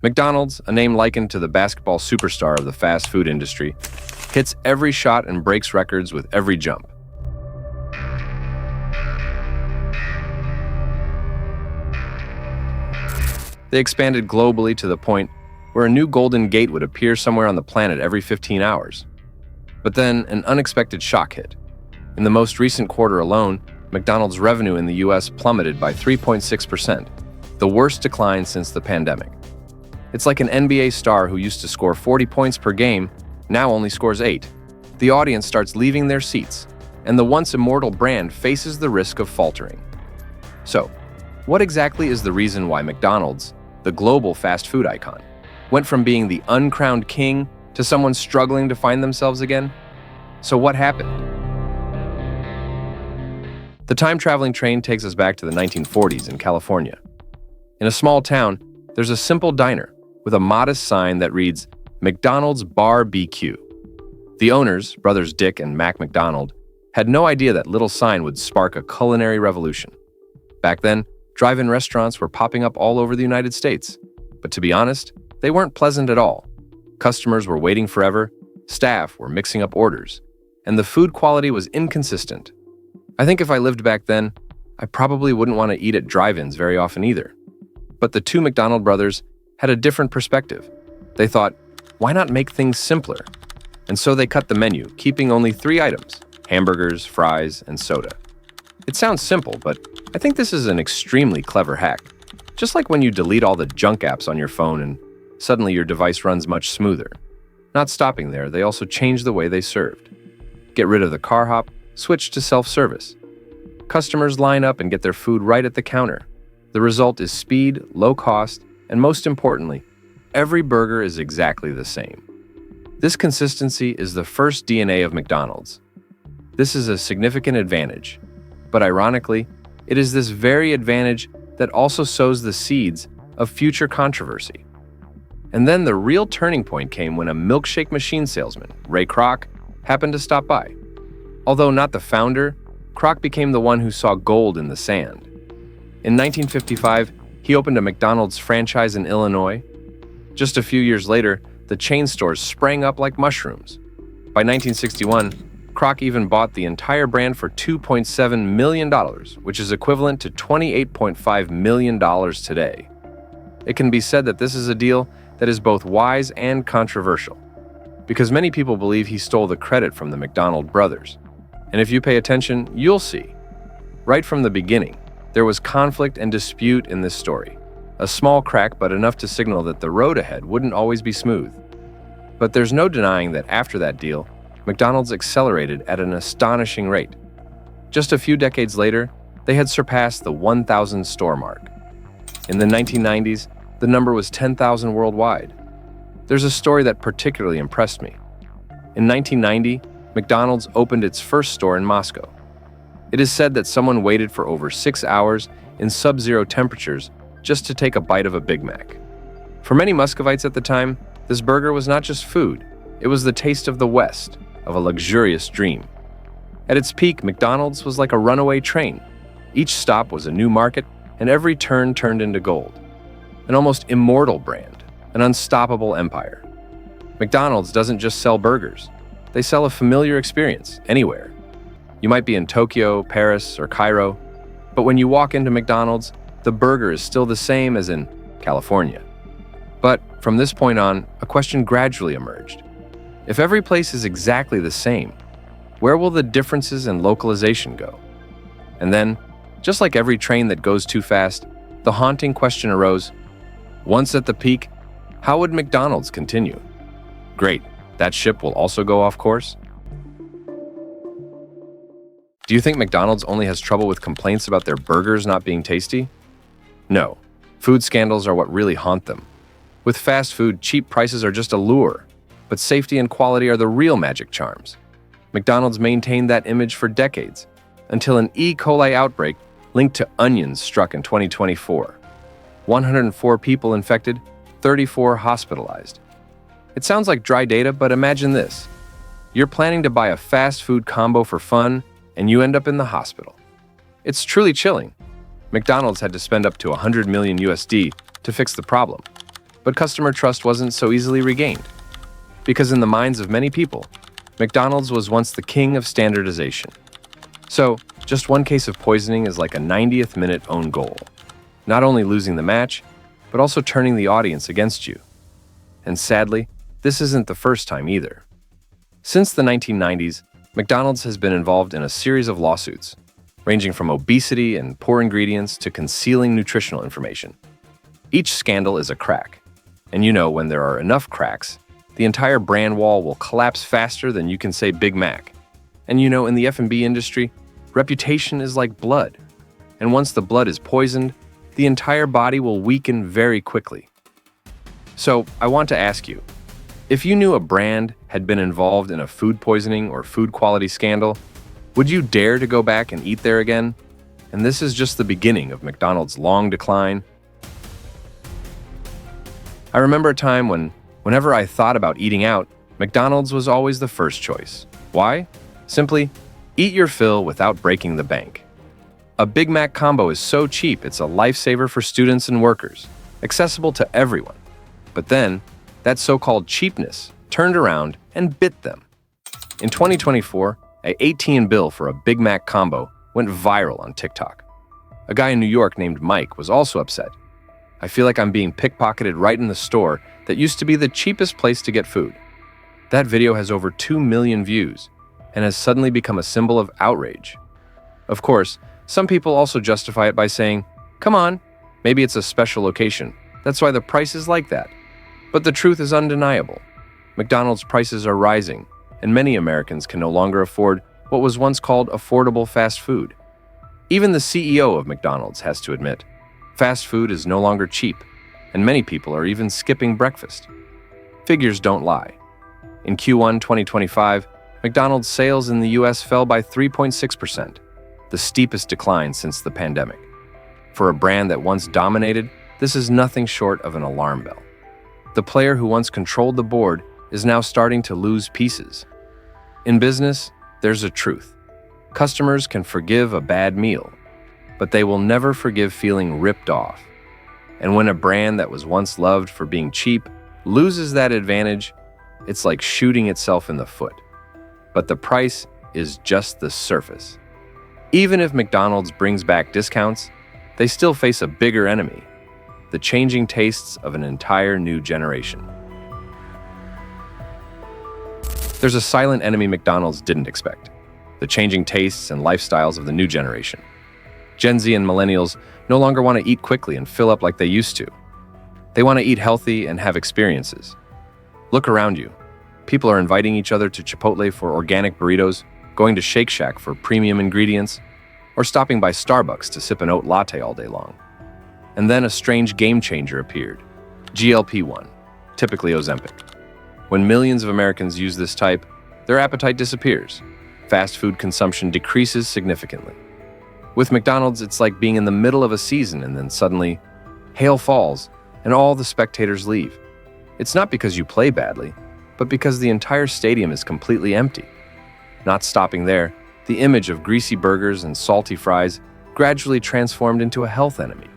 McDonald's, a name likened to the basketball superstar of the fast food industry, hits every shot and breaks records with every jump. They expanded globally to the point where a new Golden Gate would appear somewhere on the planet every 15 hours. But then an unexpected shock hit. In the most recent quarter alone, McDonald's revenue in the US plummeted by 3.6%, the worst decline since the pandemic. It's like an NBA star who used to score 40 points per game, now only scores 8. The audience starts leaving their seats, and the once immortal brand faces the risk of faltering. So, what exactly is the reason why McDonald's, the global fast food icon, went from being the uncrowned king to someone struggling to find themselves again? So what happened? The time-traveling train takes us back to the 1940s in California. In a small town, there's a simple diner with a modest sign that reads, McDonald's Bar BQ. The owners, brothers Dick and Mac McDonald, had no idea that little sign would spark a culinary revolution. Back then, drive-in restaurants were popping up all over the United States. But to be honest, they weren't pleasant at all. Customers were waiting forever, staff were mixing up orders, and the food quality was inconsistent. I think if I lived back then, I probably wouldn't want to eat at drive-ins very often either. But the two McDonald brothers had a different perspective. They thought, why not make things simpler? And so they cut the menu, keeping only 3 items: hamburgers, fries, and soda. It sounds simple, but I think this is an extremely clever hack. Just like when you delete all the junk apps on your phone and suddenly your device runs much smoother. Not stopping there, they also changed the way they served. Get rid of the car hop, switch to self-service. Customers line up and get their food right at the counter. The result is speed, low cost, and most importantly, every burger is exactly the same. This consistency is the first DNA of McDonald's. This is a significant advantage, but ironically, it is this very advantage that also sows the seeds of future controversy. And then the real turning point came when a milkshake machine salesman, Ray Kroc, happened to stop by. Although not the founder, Kroc became the one who saw gold in the sand. In 1955, he opened a McDonald's franchise in Illinois. Just a few years later, the chain stores sprang up like mushrooms. By 1961, Kroc even bought the entire brand for $2.7 million, which is equivalent to $28.5 million today. It can be said that this is a deal that is both wise and controversial, because many people believe he stole the credit from the McDonald brothers. And if you pay attention, you'll see. Right from the beginning, there was conflict and dispute in this story. A small crack, but enough to signal that the road ahead wouldn't always be smooth. But there's no denying that after that deal, McDonald's accelerated at an astonishing rate. Just a few decades later, they had surpassed the 1,000 store mark. In the 1990s, the number was 10,000 worldwide. There's a story that particularly impressed me. In 1990, McDonald's opened its first store in Moscow. It is said that someone waited for over 6 hours in sub-zero temperatures just to take a bite of a Big Mac. For many Muscovites at the time, this burger was not just food, it was the taste of the West, of a luxurious dream. At its peak, McDonald's was like a runaway train. Each stop was a new market, and every turn turned into gold. An almost immortal brand, an unstoppable empire. McDonald's doesn't just sell burgers. They sell a familiar experience, anywhere. You might be in Tokyo, Paris, or Cairo, but when you walk into McDonald's, the burger is still the same as in California. But from this point on, a question gradually emerged. If every place is exactly the same, where will the differences in localization go? And then, just like every train that goes too fast, the haunting question arose, once at the peak, how would McDonald's continue? Great, that ship will also go off course? Do you think McDonald's only has trouble with complaints about their burgers not being tasty? No, food scandals are what really haunt them. With fast food, cheap prices are just a lure, but safety and quality are the real magic charms. McDonald's maintained that image for decades, until an E. coli outbreak linked to onions struck in 2024. 104 people infected, 34 hospitalized. It sounds like dry data, but imagine this. You're planning to buy a fast food combo for fun, and you end up in the hospital. It's truly chilling. McDonald's had to spend up to 100 million USD to fix the problem. But customer trust wasn't so easily regained. Because in the minds of many people, McDonald's was once the king of standardization. So, just one case of poisoning is like a 90th minute own goal. Not only losing the match, but also turning the audience against you. And sadly, this isn't the first time either. Since the 1990s, McDonald's has been involved in a series of lawsuits, ranging from obesity and poor ingredients to concealing nutritional information. Each scandal is a crack. And you know, when there are enough cracks, the entire brand wall will collapse faster than you can say Big Mac. And you know, in the F&B industry, reputation is like blood. And once the blood is poisoned, the entire body will weaken very quickly. So, I want to ask you, if you knew a brand had been involved in a food poisoning or food quality scandal, would you dare to go back and eat there again? And this is just the beginning of McDonald's long decline. I remember a time whenever I thought about eating out, McDonald's was always the first choice. Why? Simply, eat your fill without breaking the bank. A Big Mac combo is so cheap it's a lifesaver for students and workers, accessible to everyone. But then, that so-called cheapness turned around and bit them. In 2024, an 18 bill for a Big Mac combo went viral on TikTok. A guy in New York named Mike was also upset. I feel like I'm being pickpocketed right in the store that used to be the cheapest place to get food. That video has over 2 million views and has suddenly become a symbol of outrage. Of course, some people also justify it by saying, "Come on, maybe it's a special location. That's why the price is like that." But the truth is undeniable. McDonald's prices are rising, and many Americans can no longer afford what was once called affordable fast food. Even the CEO of McDonald's has to admit, fast food is no longer cheap, and many people are even skipping breakfast. Figures don't lie. In Q1 2025, McDonald's sales in the US fell by 3.6%, the steepest decline since the pandemic. For a brand that once dominated, this is nothing short of an alarm bell. The player who once controlled the board is now starting to lose pieces. In business, there's a truth. Customers can forgive a bad meal, but they will never forgive feeling ripped off. And when a brand that was once loved for being cheap loses that advantage, it's like shooting itself in the foot. But the price is just the surface. Even if McDonald's brings back discounts, they still face a bigger enemy: the changing tastes of an entire new generation. There's a silent enemy McDonald's didn't expect: the changing tastes and lifestyles of the new generation. Gen Z and millennials no longer want to eat quickly and fill up like they used to. They want to eat healthy and have experiences. Look around you. People are inviting each other to Chipotle for organic burritos, going to Shake Shack for premium ingredients, or stopping by Starbucks to sip an oat latte all day long. And then a strange game changer appeared: GLP-1, typically Ozempic. When millions of Americans use this type, their appetite disappears. Fast food consumption decreases significantly. With McDonald's, it's like being in the middle of a season and then suddenly, hail falls and all the spectators leave. It's not because you play badly, but because the entire stadium is completely empty. Not stopping there, the image of greasy burgers and salty fries gradually transformed into a health enemy.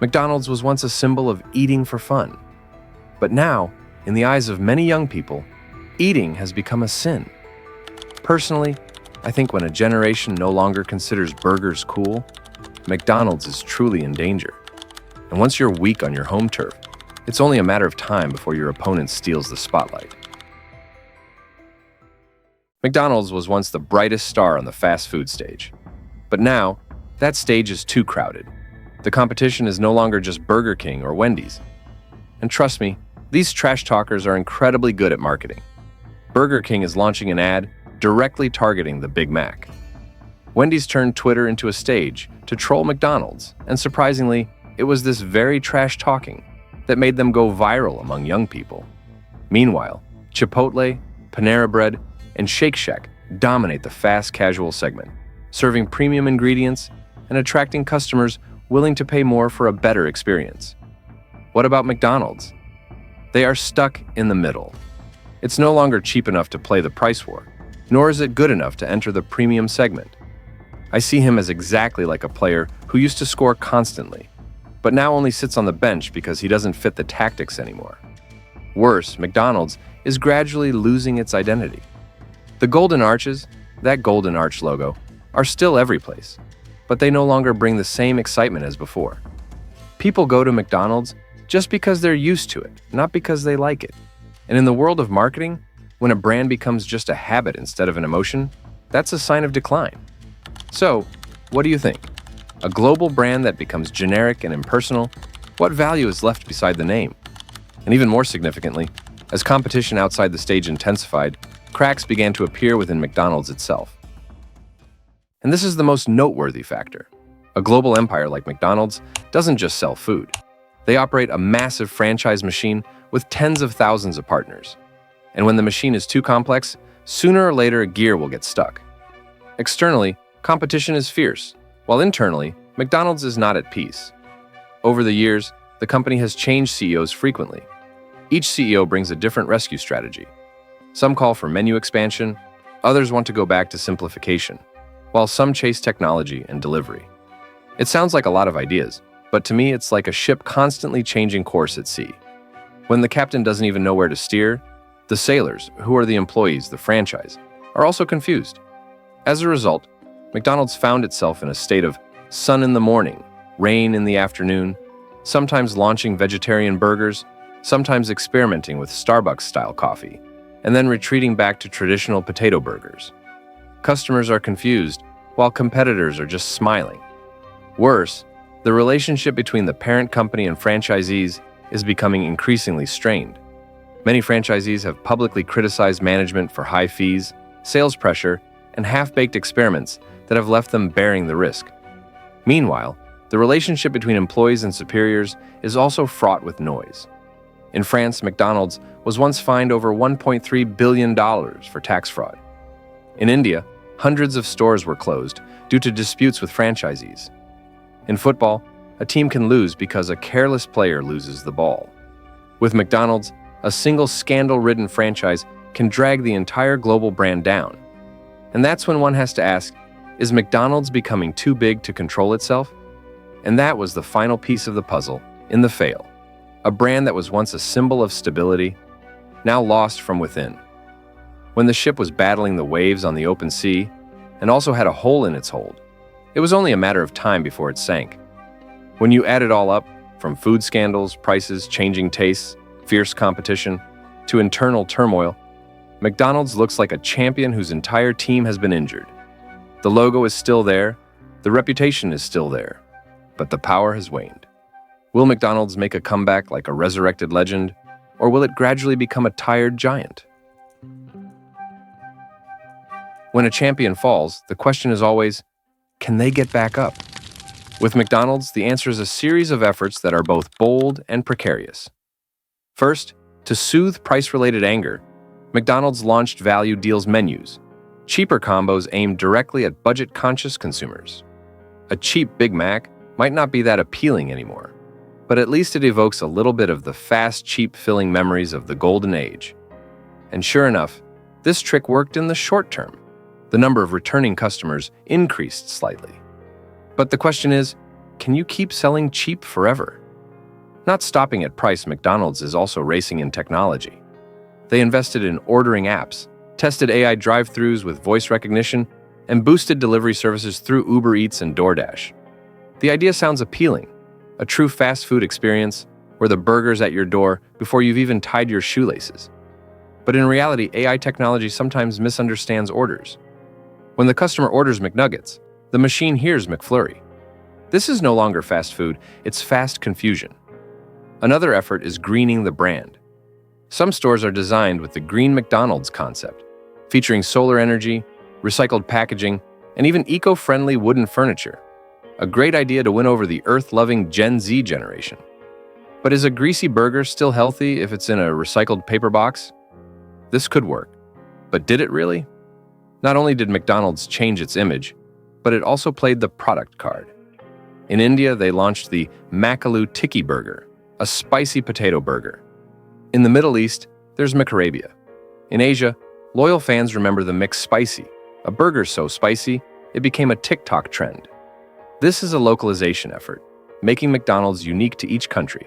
McDonald's was once a symbol of eating for fun. But now, in the eyes of many young people, eating has become a sin. Personally, I think when a generation no longer considers burgers cool, McDonald's is truly in danger. And once you're weak on your home turf, it's only a matter of time before your opponent steals the spotlight. McDonald's was once the brightest star on the fast food stage. But now, that stage is too crowded. The competition is no longer just Burger King or Wendy's. And trust me, these trash talkers are incredibly good at marketing. Burger King is launching an ad directly targeting the Big Mac. Wendy's turned Twitter into a stage to troll McDonald's, and surprisingly, it was this very trash talking that made them go viral among young people. Meanwhile, Chipotle, Panera Bread, and Shake Shack dominate the fast casual segment, serving premium ingredients and attracting customers willing to pay more for a better experience. What about McDonald's? They are stuck in the middle. It's no longer cheap enough to play the price war, nor is it good enough to enter the premium segment. I see him as exactly like a player who used to score constantly, but now only sits on the bench because he doesn't fit the tactics anymore. Worse, McDonald's is gradually losing its identity. The golden arches, that golden arch logo, are still every place, but they no longer bring the same excitement as before. People go to McDonald's just because they're used to it, not because they like it. And in the world of marketing, when a brand becomes just a habit instead of an emotion, that's a sign of decline. So, what do you think? A global brand that becomes generic and impersonal? What value is left beside the name? And even more significantly, as competition outside the stage intensified, cracks began to appear within McDonald's itself. And this is the most noteworthy factor. A global empire like McDonald's doesn't just sell food. They operate a massive franchise machine with tens of thousands of partners. And when the machine is too complex, sooner or later a gear will get stuck. Externally, competition is fierce, while internally, McDonald's is not at peace. Over the years, the company has changed CEOs frequently. Each CEO brings a different rescue strategy. Some call for menu expansion, others want to go back to simplification, while some chase technology and delivery. It sounds like a lot of ideas, but to me it's like a ship constantly changing course at sea. When the captain doesn't even know where to steer, the sailors, who are the employees, the franchise, are also confused. As a result, McDonald's found itself in a state of sun in the morning, rain in the afternoon, sometimes launching vegetarian burgers, sometimes experimenting with Starbucks-style coffee, and then retreating back to traditional potato burgers. Customers are confused, while competitors are just smiling. Worse, the relationship between the parent company and franchisees is becoming increasingly strained. Many franchisees have publicly criticized management for high fees, sales pressure, and half-baked experiments that have left them bearing the risk. Meanwhile, the relationship between employees and superiors is also fraught with noise. In France, McDonald's was once fined over $1.3 billion for tax fraud. In India, hundreds of stores were closed due to disputes with franchisees. In football, a team can lose because a careless player loses the ball. With McDonald's, a single scandal-ridden franchise can drag the entire global brand down. And that's when one has to ask, is McDonald's becoming too big to control itself? And that was the final piece of the puzzle in the fail. A brand that was once a symbol of stability, now lost from within. When the ship was battling the waves on the open sea, and also had a hole in its hold, it was only a matter of time before it sank. When you add it all up, from food scandals, prices, changing tastes, fierce competition, to internal turmoil, McDonald's looks like a champion whose entire team has been injured. The logo is still there, the reputation is still there, but the power has waned. Will McDonald's make a comeback like a resurrected legend, or will it gradually become a tired giant? When a champion falls, the question is always, can they get back up? With McDonald's, the answer is a series of efforts that are both bold and precarious. First, to soothe price-related anger, McDonald's launched value deals menus, cheaper combos aimed directly at budget-conscious consumers. A cheap Big Mac might not be that appealing anymore, but at least it evokes a little bit of the fast, cheap filling memories of the golden age. And sure enough, this trick worked in the short term. The number of returning customers increased slightly. But the question is, can you keep selling cheap forever? Not stopping at price, McDonald's is also racing in technology. They invested in ordering apps, tested AI drive-thrus with voice recognition, and boosted delivery services through Uber Eats and DoorDash. The idea sounds appealing, a true fast food experience where the burger's at your door before you've even tied your shoelaces. But in reality, AI technology sometimes misunderstands orders. When the customer orders McNuggets, the machine hears McFlurry. This is no longer fast food, it's fast confusion. Another effort is greening the brand. Some stores are designed with the Green McDonald's concept, featuring solar energy, recycled packaging, and even eco-friendly wooden furniture. A great idea to win over the earth-loving Gen Z generation. But is a greasy burger still healthy if it's in a recycled paper box? This could work. But did it really? Not only did McDonald's change its image, but it also played the product card. In India, they launched the Makaloo Tikki burger, a spicy potato burger. In the Middle East, there's McArabia. In Asia, loyal fans remember the McSpicy, a burger so spicy, it became a TikTok trend. This is a localization effort, making McDonald's unique to each country.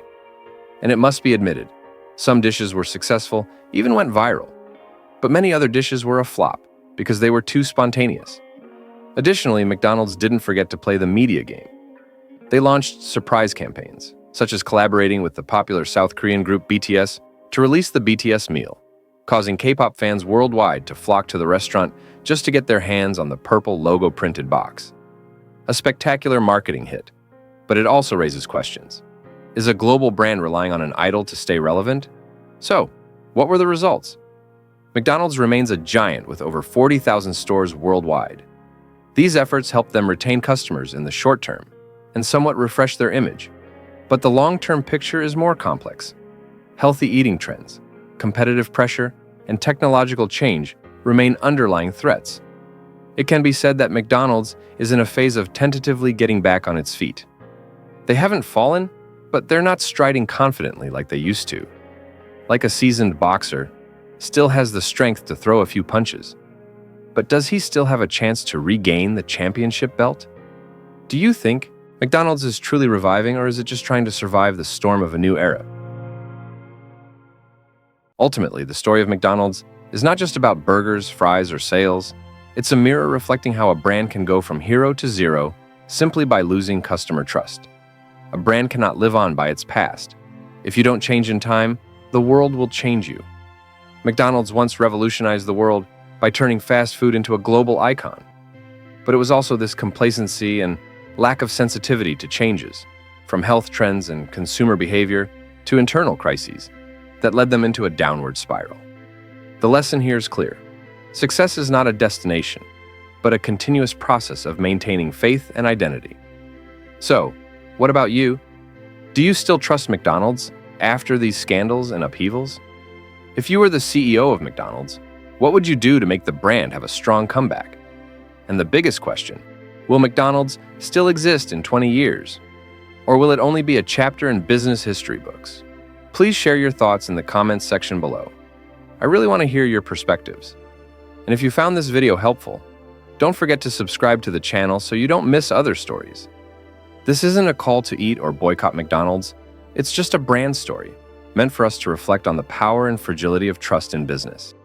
And it must be admitted, some dishes were successful, even went viral. But many other dishes were a flop because they were too spontaneous. Additionally, McDonald's didn't forget to play the media game. They launched surprise campaigns, such as collaborating with the popular South Korean group BTS to release the BTS meal, causing K-pop fans worldwide to flock to the restaurant just to get their hands on the purple logo-printed box. A spectacular marketing hit, but it also raises questions. Is a global brand relying on an idol to stay relevant? So, what were the results? McDonald's remains a giant with over 40,000 stores worldwide. These efforts help them retain customers in the short term and somewhat refresh their image. But the long-term picture is more complex. Healthy eating trends, competitive pressure, and technological change remain underlying threats. It can be said that McDonald's is in a phase of tentatively getting back on its feet. They haven't fallen, but they're not striding confidently like they used to. Like a seasoned boxer, still has the strength to throw a few punches. But does he still have a chance to regain the championship belt? Do you think McDonald's is truly reviving, or is it just trying to survive the storm of a new era? Ultimately, the story of McDonald's is not just about burgers, fries, or sales. It's a mirror reflecting how a brand can go from hero to zero simply by losing customer trust. A brand cannot live on by its past. If you don't change in time, the world will change you. McDonald's once revolutionized the world by turning fast food into a global icon. But it was also this complacency and lack of sensitivity to changes, from health trends and consumer behavior to internal crises, that led them into a downward spiral. The lesson here is clear. Success is not a destination, but a continuous process of maintaining faith and identity. So, what about you? Do you still trust McDonald's after these scandals and upheavals? If you were the CEO of McDonald's, what would you do to make the brand have a strong comeback? And the biggest question, will McDonald's still exist in 20 years? Or will it only be a chapter in business history books? Please share your thoughts in the comments section below. I really want to hear your perspectives. And if you found this video helpful, don't forget to subscribe to the channel so you don't miss other stories. This isn't a call to eat or boycott McDonald's. It's just a brand story, meant for us to reflect on the power and fragility of trust in business.